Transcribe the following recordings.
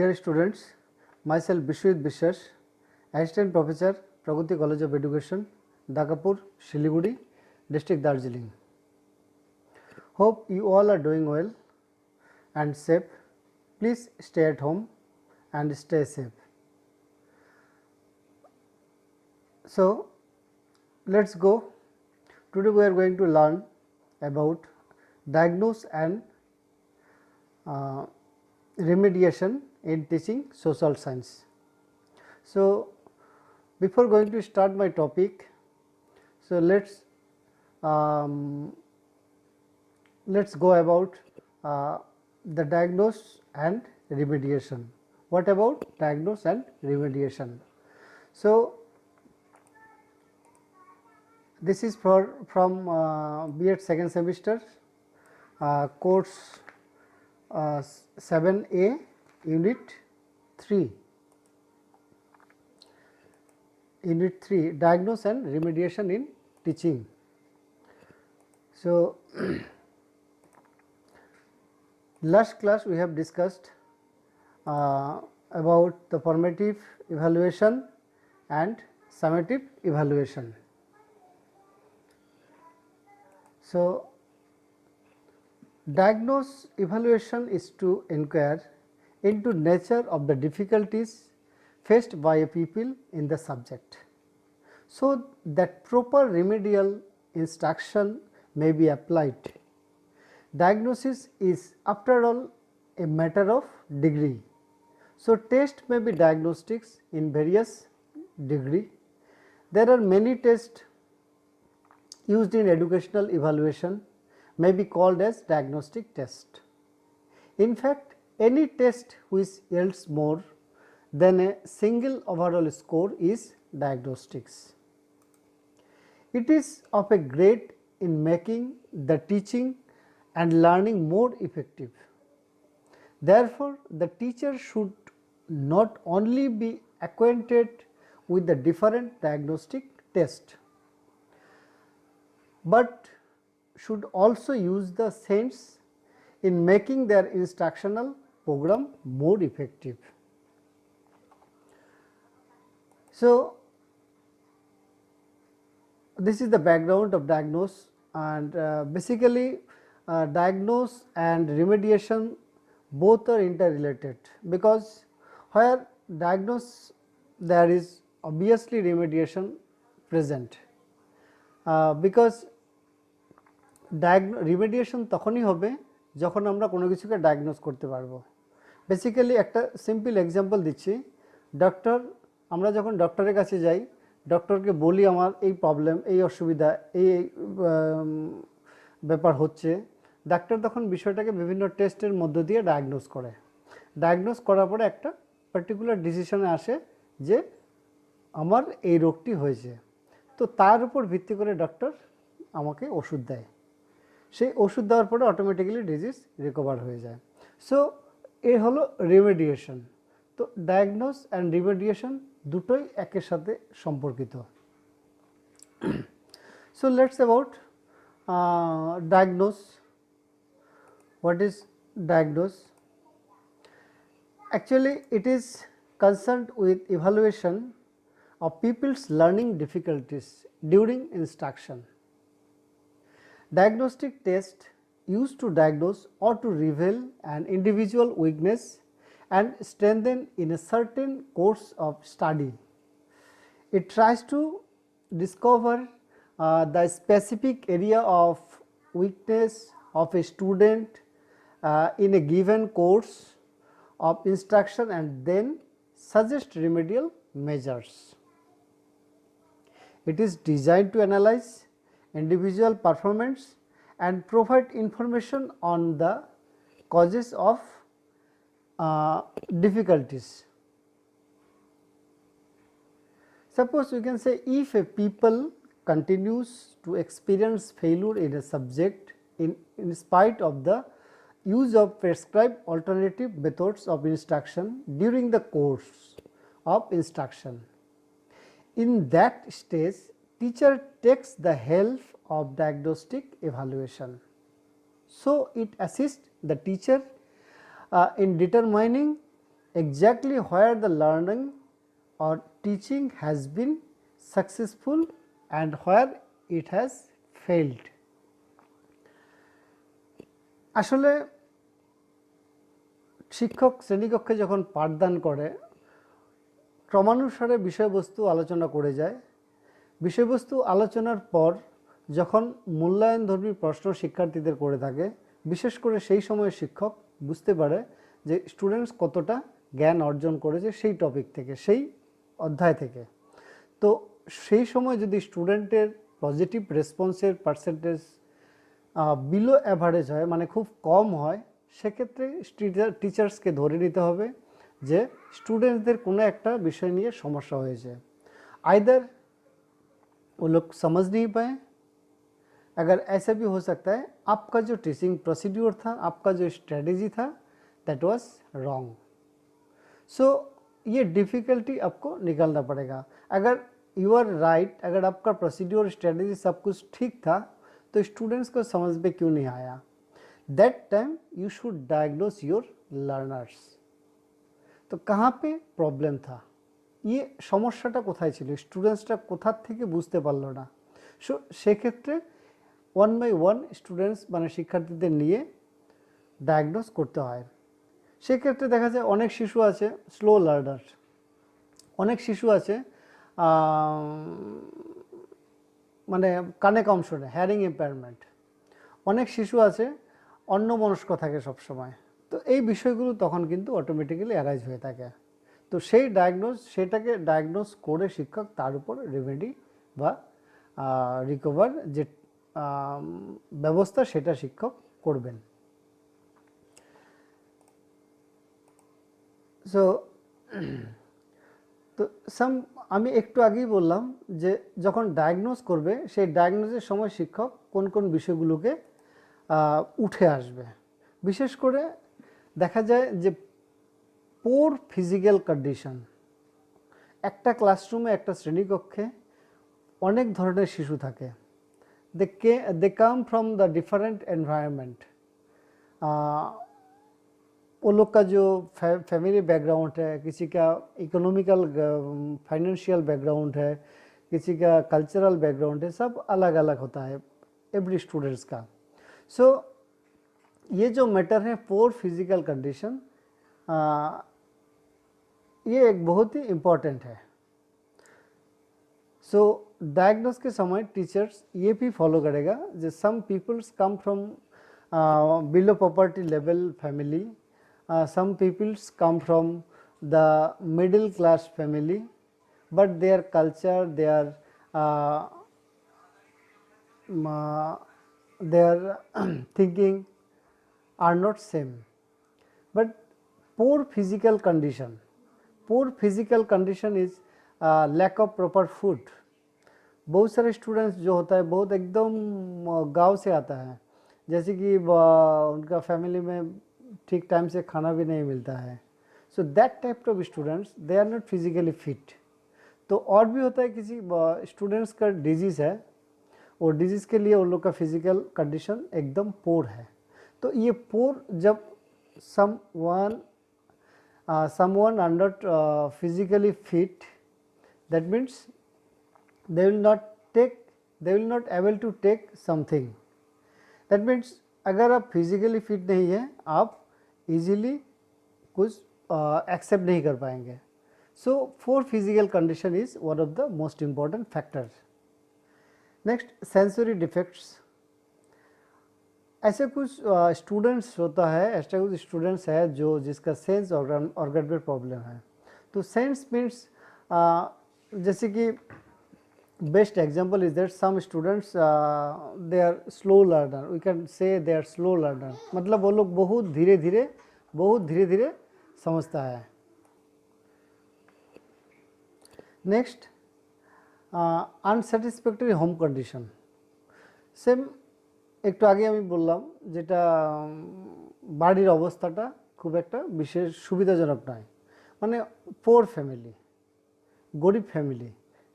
Dear students, myself Bishwajit Biswas, Assistant Professor, Pragati College of Education, Dakapur, Shiliguri, District Darjeeling. Hope you all are doing well and safe. Please stay at home and stay safe. So, let us go. Today we are going to learn about diagnose and remediation in teaching social science. So, before going to start my topic, so let's go about the diagnose and remediation. What about diagnose and remediation? So, this is from B.Ed second semester course 7A unit 3 diagnose and remediation in teaching. So, last class we have discussed about the formative evaluation and summative evaluation. So, diagnose evaluation is to inquire into nature of the difficulties faced by a pupil in the subject, so that proper remedial instruction may be applied. Diagnosis is after all a matter of degree. So, test may be diagnostics in various degree. There are many tests used in educational evaluation may be called as diagnostic test. In fact, any test which yields more than a single overall score is diagnostics. It is of a great in making the teaching and learning more effective. Therefore, the teacher should not only be acquainted with the different diagnostic tests, but should also use the sense in making their instructional program more effective. So, this is the background of diagnose, and basically diagnose and remediation both are interrelated, because where diagnose there is obviously remediation present, because remediation তখনই হবে যখন আমরা কোনো কিছুকে diagnose করতে পারবো। Basically একটা simple example দিচ্ছি, ডক্টর, আমরা যখন ডক্টরের কাছে যাই, ডক্টরকে বলি আমার এই প্রবলেম, এই অসুবিধা, এই ব্যাপার হচ্ছে, ডাক্তার তখন বিষয়টাকে বিভিন্ন টেস্টের মধ্য দিয়ে ডায়াগনোজ করে। ডায়াগনোজ করার পরে একটা পার্টিকুলার ডিসিশনে আসে যে আমার এই রোগটি হয়েছে, তো তার উপর ভিত্তি করে ডক্টর আমাকে ওষুধ দেয়। সেই ওষুধ দেওয়ার পরে অটোমেটিক্যালি ডিজিজ রিকভার হয়ে যায়। সো এ হলো রিমেডিয়েশন। তো ডায়াগনোস অ্যান্ড রিমেডিয়েশন দুটোই একের সাথে সম্পর্কিত। So let's about diagnose. What is diagnose? Actually, it is concerned with evaluation of pupils' learning difficulties during instruction. Diagnostic tests used to diagnose or to reveal an individual weakness and strengthen in a certain course of study. It tries to discover the specific area of weakness of a student in a given course of instruction and then suggest remedial measures. It is designed to analyze individual performance and provide information on the causes of difficulties. Suppose we can say, if a pupil continues to experience failure in a subject in spite of the use of prescribed alternative methods of instruction during the course of instruction, in that stage teacher takes the help of diagnostic evaluation. So, it assists the teacher in determining exactly where the learning or teaching has been successful and where it has failed. আসলে শিক্ষক শ্রেণীকক্ষে যখন পাঠদান করে ক্রমানুসারে বিষয়বস্তু আলোচনা করে যায়। বিষয়বস্তু আলোচনার পর যখন মূল্যায়নধর্মী প্রশ্ন শিক্ষার্থীদের করে থাকে, বিশেষ করে সেই সময় শিক্ষক বুঝতে পারে যে স্টুডেন্টস কতটা জ্ঞান অর্জন করেছে সেই টপিক থেকে, সেই অধ্যায় থেকে। তো সেই সময় যদি স্টুডেন্টের পজিটিভ রেসপন্সের পার্সেন্টেজ বিলো অ্যাভারেজ হয়, মানে খুব কম হয়, সেক্ষেত্রে টিচার্সকে ধরে নিতে হবে যে स्टूडेंट्सদের কোনো একটা বিষয় নিয়ে সমস্যা হয়েছে। आइदर वो लोग समझ नहीं पाए, अगर ऐसा भी हो सकता है आपका जो टीचिंग प्रोसीड्यूर था, आपका जो स्ट्रेटजी था, दैट वाज रॉन्ग। सो ये डिफ़िकल्टी आपको निकालना पड़ेगा। अगर यू आर राइट, अगर आपका प्रोसीड्यूर स्ट्रेटजी सब कुछ ठीक था, तो स्टूडेंट्स को समझ में क्यों नहीं आया? That time you should diagnose your learners. तो कहाँ पे प्रॉब्लम था, ये समस्याटा कोथाय छिलो, स्टूडेंट्सटा कोथा थेके बुझते पारलो ना। सो सेक्षेत्रे वन बाई वन स्टूडेंट्स माने शिक्षार्थीदेर निये डायग्नोज करते हय। सेक्षेत्रे देखा जाय अनेक शिशु आछे स्लो लार्नार, अनेक शिशु आछे माने काने कम शोने, हेयारिंग इम्पेयरमेंट, अनेक शिशु आछे अन्यमनस्क थाके सब समय। तो এই বিষয়গুলো তখন কিন্তু অটোমেটিক্যালি অ্যারাইজ হয়ে থাকে। তো সেই সেটাকে ডায়াগনোজ করে শিক্ষক তার উপর রেমেডি বা রিকভার যে ব্যবস্থা সেটা শিক্ষক করবেন। সো তো আমি একটু আগেই বললাম যে যখন ডায়াগনোজ করবে সেই ডায়াগনোজের সময় শিক্ষক কোন কোন বিষয়গুলোকে উঠে আসবে। বিশেষ করে দেখা যায় যে পোর ফিজিক্যাল কন্ডিশন, একটা ক্লাসরুমে একটা শ্রেণীকক্ষে অনেক ধরনের শিশু থাকে। দে কাম फ्रॉम द डिफरेंट एनवायरनमेंट। वो लोग का जो फैमिली बैकग्राउंड है, किसी का इकोनॉमिकल फाइनेंशियल बैकग्राउंड है, किसी का कल्चरल बैकग्राउंड है, सब अलग अलग होता है एवरी स्टूडेंट्स का। सो ये जो मैटर है पोर फिजिकल कंडीशन, ये एक बहुत ही इम्पोर्टेंट है। सो डायग्नोस के समय टीचर्स ये भी फॉलो करेगा जो some peoples come from below poverty level family, some peoples come from the middle class family, but their culture, their thinking are not same. But poor physical condition is lack of proper food. बहुत सारे students जो होता है बहुत एकदम गांव से आता है, जैसे कि उनका फैमिली में ठीक टाइम से खाना भी नहीं मिलता है। So that type of students they are not physically fit. तो और भी होता है किसी स्टूडेंट्स का डिजीज़ है, और डिजीज़ के लिए उन लोग का फिजिकल कंडीशन एकदम पोर है। तो ये पोर जब someone are not physically fit, that means they will not able to take something. That means अगर आप फिजिकली फिट नहीं है आप इजीली कुछ एक्सेप्ट नहीं कर पाएंगे। So poor physical condition is one of the most important factor. Next sensory defects. ऐसे कुछ स्टूडेंट्स होता है, ऐसा कुछ स्टूडेंट्स है जो जिसका सेंस ऑर्गन में प्रॉब्लम है। तो सेंस मीन्स जैसे कि best example is that some students they are slow learner, we can say they are slow learner, मतलब वो लोग बहुत धीरे धीरे समझता है। Next আনস্যাটিসফ্যাক্টরি home condition. সেম একটু আগে আমি বললাম যেটা বাড়ির অবস্থাটা খুব একটা বিশেষ সুবিধাজনক নয়, মানে পোর ফ্যামিলি, গরিব ফ্যামিলি,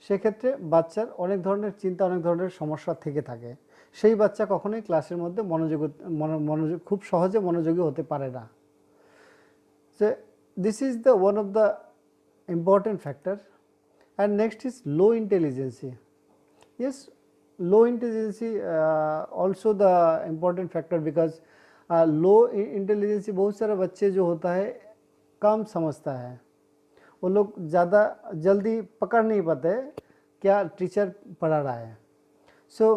সেক্ষেত্রে বাচ্চার অনেক ধরনের চিন্তা, অনেক ধরনের সমস্যা থেকে থাকে। সেই বাচ্চা কখনোই ক্লাসের মধ্যে মনোযোগ খুব সহজে মনোযোগী হতে পারে না। যে this is the one of the important factor. And next is low intelligence. Yes, low intelligence also the important factor, because low intelligence बहुत सारे बच्चे जो होता है कम समझता है, वो लोग ज़्यादा जल्दी पकड़ नहीं पाते क्या टीचर पढ़ा रहा है। सो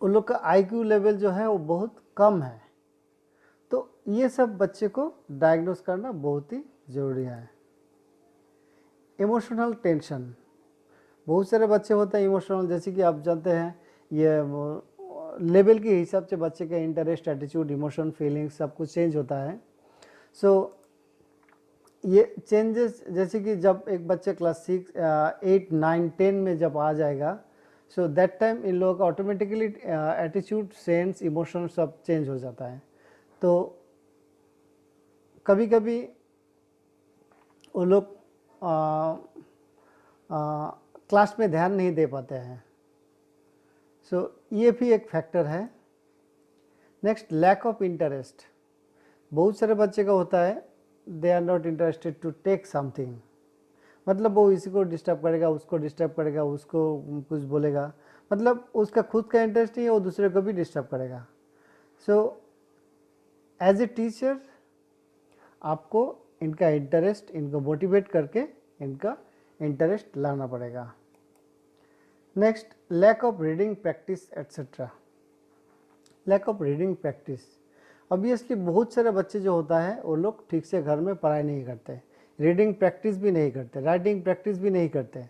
उन लोग का आईक्यू लेवल जो है वो बहुत कम है। तो ये सब बच्चे को डायग्नोस करना बहुत ही ज़रूरी है। इमोशनल टेंशन, बहुत सारे बच्चे होते हैं इमोशनल, जैसे कि आप जानते हैं ये लेवल के हिसाब से बच्चे का इंटरेस्ट, एटीट्यूड, इमोशन, फीलिंग्स सब कुछ चेंज होता है। सो ये चेंजेस, जैसे कि जब एक बच्चा क्लास 6, 8, 9, 10 में जब आ जाएगा, सो दैट टाइम इन लोगों का ऑटोमेटिकली एटीट्यूड, सेंस, इमोशन सब चेंज हो जाता है। तो कभी कभी वो लोग क्लास में ध्यान नहीं दे पाते हैं। सो ये भी एक फैक्टर है। नेक्स्ट, लैक ऑफ इंटरेस्ट, बहुत सारे बच्चे का होता है they are not interested to take something, मतलब वो इसी को डिस्टर्ब करेगा, उसको डिस्टर्ब करेगा, उसको कुछ बोलेगा, मतलब उसका खुद का इंटरेस्ट नहीं है, वो दूसरे को भी डिस्टर्ब करेगा। सो एज ए टीचर आपको इनका इंटरेस्ट, इनको मोटिवेट करके इनका इंटरेस्ट लाना पड़ेगा। Next, lack of reading practice etcetera. Lack of reading practice, obviously बहुत सारे बच्चे जो होता है वो लोग ठीक से घर में पढ़ाई नहीं करते, रीडिंग प्रैक्टिस भी नहीं करते, राइटिंग प्रैक्टिस भी नहीं करते।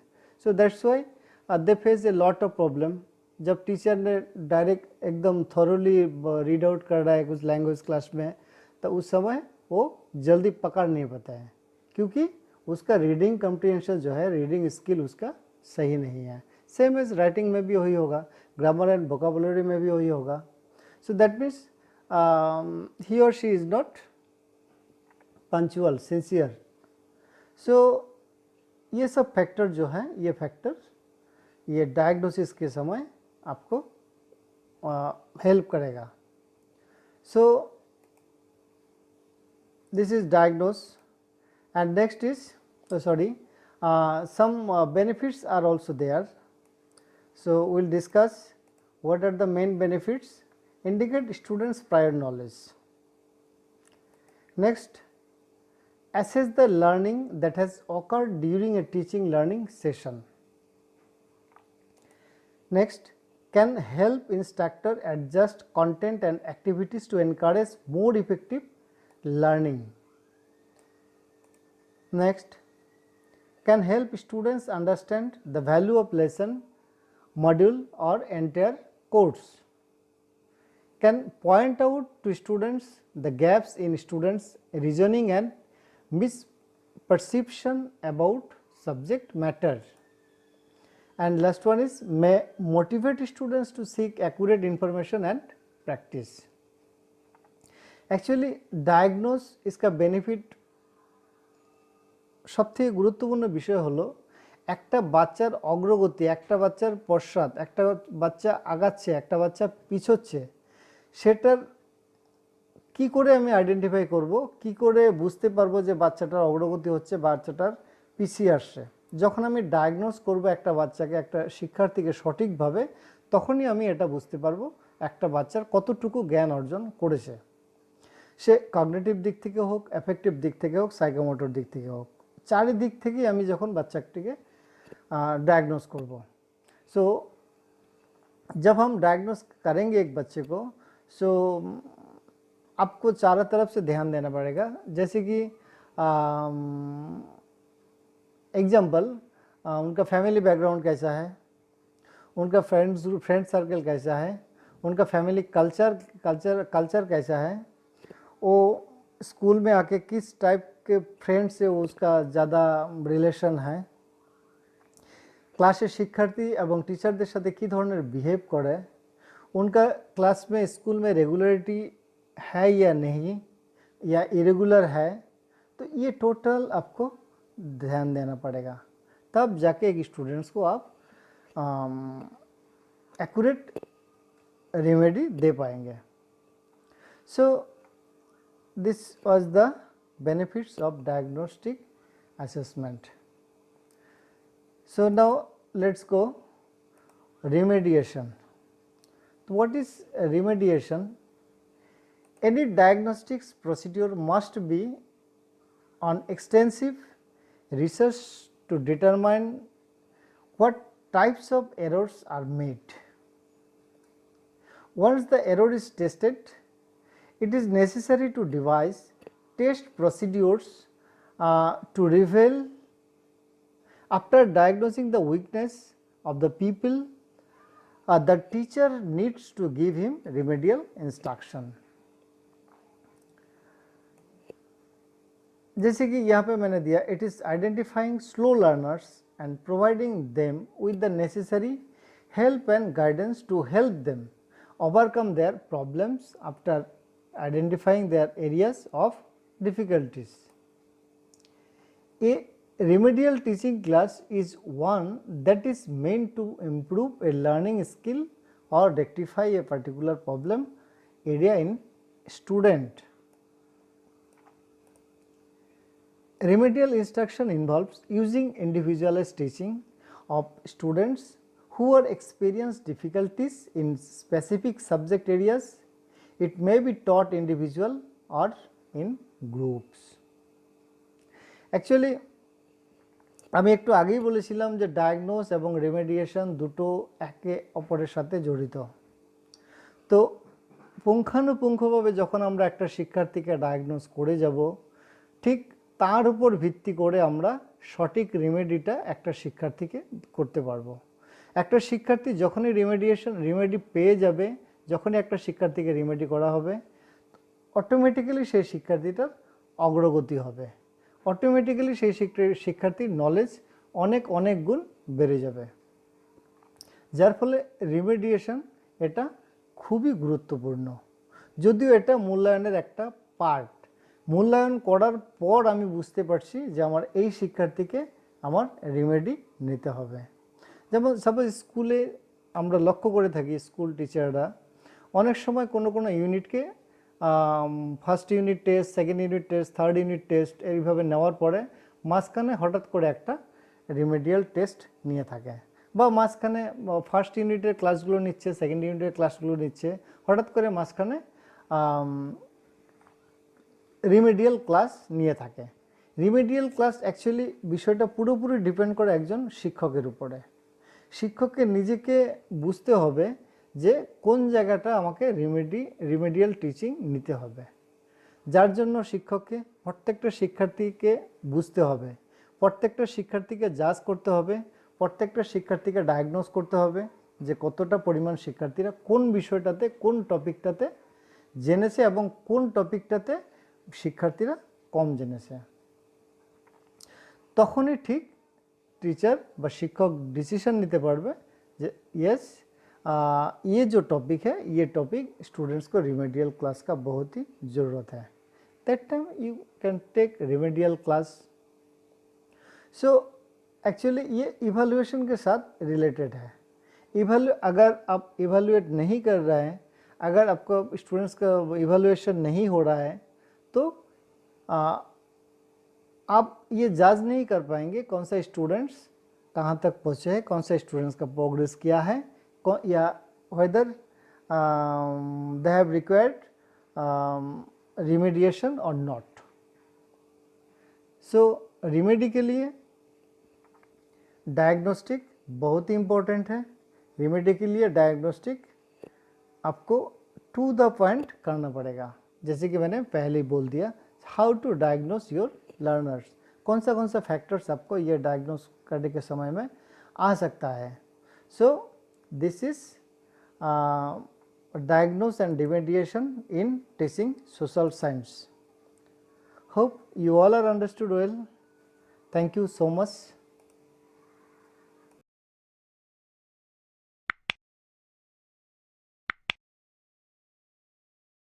So that's why they face a lot of problem. जब टीचर ने डायरेक्ट एकदम थॉरोली रीड आउट कर रहा है कुछ लैंग्वेज क्लास में, तो उस समय वो जल्दी पकड़ नहीं पाता है, क्योंकि उसका रीडिंग कम्प्रीहेंशन जो है, रीडिंग स्किल उसका सही नहीं है। सेम एज राइटिंग में भी वही होगा, ग्रामर एंड वोकैबुलरी में भी वही होगा। So that means he or she is not punctual, sincere. So ये सब फैक्टर जो है, ये फैक्टर ये डायग्नोसिस के समय आपको हेल्प करेगा। सो this is diagnose and next is some benefits are also there. So we will discuss what are the main benefits. Indicate students prior knowledge. Next, assess the learning that has occurred during a teaching learning session. Next, can help instructor adjust content and activities to encourage more effective learning. Next, can help students understand the value of lesson, module or entire course. Can point out to students the gaps in students' reasoning and misperception about subject matter. And last one is may motivate students to seek accurate information and practice. Actually diagnose इसका benefit সবথেকে গুরুত্বপূর্ণ বিষয় হলো একটা বাচ্চার অগ্রগতি, একটা বাচ্চার পশ্চাৎ, একটা বাচ্চা আগাচ্ছে, একটা বাচ্চা পিছোচ্ছে, সেটার কি করে আমি আইডেন্টিফাই করব, কি করে বুঝতে পারবো যে বাচ্চাটার অগ্রগতি হচ্ছে, বাচ্চাটার পিছিয়ে আসছে। যখন আমি ডায়াগনোস করব একটা বাচ্চাকে, একটা শিক্ষার্থীকে সঠিকভাবে, তখনই আমি এটা বুঝতে পারবো একটা বাচ্চার কতটুকু জ্ঞান অর্জন করেছে, সে কগনিটিভ দিক থেকে হোক, এফেক্টিভ দিক থেকে হোক, সাইকোমোটর দিক থেকে হোক, চারিদিক থেকেই আমি যখন বাচ্চাটিকে डायग्नोस करब। सो जब हम डायग्नोस करेंगे एक बच्चे को, सो आपको चारों तरफ से ध्यान देना पड़ेगा। जैसे कि एग्जाम्पल, उनका फैमिली बैकग्राउंड कैसा है, उनका फ्रेंड सर्कल कैसा है, उनका फैमिली कल्चर कैसा है, वो स्कूल में आके किस टाइप के फ्रेंड से उसका ज़्यादा रिलेशन है, क्लासे शिक्षार्थी एवं टीचरদের সাথে কি ধরনের बिहेव करे, उनका क्लास में स्कूल में रेगुलरिटी है या नहीं या इरेगुलर है, तो ये टोटल आपको ध्यान देना पड़ेगा, तब जाके एक स्टूडेंट्स को आप एक्यूरेट रेमेडी दे पाएंगे। So this was the benefits of diagnostic assessment. So, now let us go remediation. What is remediation? Any diagnostics procedure must be on extensive research to determine what types of errors are made. Once the error is tested, it is necessary to devise test procedures to reveal. After diagnosing the weakness of the pupil, the teacher needs to give him remedial instruction. जैसे कि यहाँ पे मैंने दिया, it is identifying slow learners and providing them with the necessary help and guidance to help them overcome their problems after identifying their areas of difficulties. A remedial teaching class is one that is meant to improve a learning skill or rectify a particular problem area in student. Remedial instruction involves using individualized teaching of students who are experience difficulties in specific subject areas. It may be taught individual or in groups. Actually, আমি একটু আগেই বলেছিলাম যে diagnose এবং রেমেডিয়েশন দুটো একে অপরের সাথে জড়িত। তো পুঙ্খানুপুঙ্খভাবে যখন আমরা একটা শিক্ষার্থীকে ডায়াগনোস করে যাব, ঠিক তার উপর ভিত্তি করে আমরা সঠিক রেমেডিটা একটা শিক্ষার্থীকে করতে পারবো। একটা শিক্ষার্থী যখনই রেমেডি পেয়ে যাবে, যখনই একটা শিক্ষার্থীকে রেমেডি করা হবে, অটোমেটিক্যালি সেই শিক্ষার্থীটার অগ্রগতি হবে, অটোমেটিক্যালি সেই শিক্ষার্থীর নলেজ অনেক গুণ বেড়ে যাবে। যার ফলে রিমেডিয়েশন এটা খুবই গুরুত্বপূর্ণ, যদিও এটা মূল্যায়নের একটা পার্ট। মূল্যায়ন করার পর আমি বুঝতে পারছি যে আমার এই শিক্ষার্থীকে আমার রিমেডি নিতে হবে। যেমন সাপোজ স্কুলে আমরা লক্ষ্য করে থাকি, স্কুল টিচাররা অনেক সময় কোনো ইউনিটকে first unit test, second unit test, third unit test এইভাবে নেওয়ার পরে মাঝখানে হঠাৎ করে একটা রিমেডিয়াল টেস্ট নিয়ে থাকে, বা মাঝখানে ফার্স্ট ইউনিটের ক্লাসগুলো নিচ্ছে, সেকেন্ড ইউনিটের ক্লাসগুলো নিচ্ছে, হঠাৎ করে মাঝখানে রিমেডিয়াল ক্লাস নিয়ে থাকে। রিমেডিয়াল ক্লাস অ্যাকচুয়ালি বিষয়টা পুরোপুরি ডিপেন্ড করে একজন শিক্ষকের উপরে। শিক্ষককে নিজেকে বুঝতে হবে যে কোন জায়গাটা আমাকে রিমেডিয়াল টিচিং নিতে হবে, যার জন্য শিক্ষককে প্রত্যেকটা শিক্ষার্থীকে বুঝতে হবে, প্রত্যেকটা শিক্ষার্থীকে জাজ করতে হবে, প্রত্যেকটা শিক্ষার্থীকে ডায়াগনোস করতে হবে যে কতটা পরিমাণ শিক্ষার্থীরা কোন বিষয়টাতে, কোন টপিকটাতে জেনেছে এবং কোন টপিকটাতে শিক্ষার্থীরা কম জেনেছে। তখনই ঠিক टीचर व शिक्षक डिसीजन निते पारबे जे यस ये जो टॉपिक है, ये टॉपिक स्टूडेंट्स को रिमेडियल क्लास का बहुत ही ज़रूरत है। That time you can take remedial class. So actually ये इवैल्यूएशन के साथ रिलेटेड है। अगर आप इवैल्यूएट नहीं कर रहे हैं, अगर आपको स्टूडेंट्स का इवैल्यूएशन नहीं हो रहा है, तो आप ये जज नहीं कर पाएंगे कौन सा स्टूडेंट्स कहाँ तक पहुँचे हैं, कौन सा स्टूडेंट्स का प्रोग्रेस किया है, या whether they have required remediation और नॉट। सो रिमेडी के लिए डायग्नोस्टिक बहुत ही इम्पोर्टेंट है। रिमेडी के लिए डायग्नोस्टिक आपको टू द पॉइंट करना पड़ेगा, जैसे कि मैंने पहले ही बोल दिया, how to diagnose your learners, कौन सा फैक्टर्स आपको ये डायग्नोस करने के समय में आ सकता है। So this is diagnose and remediation in teaching social science. Hope you all are understood well. Thank you so much.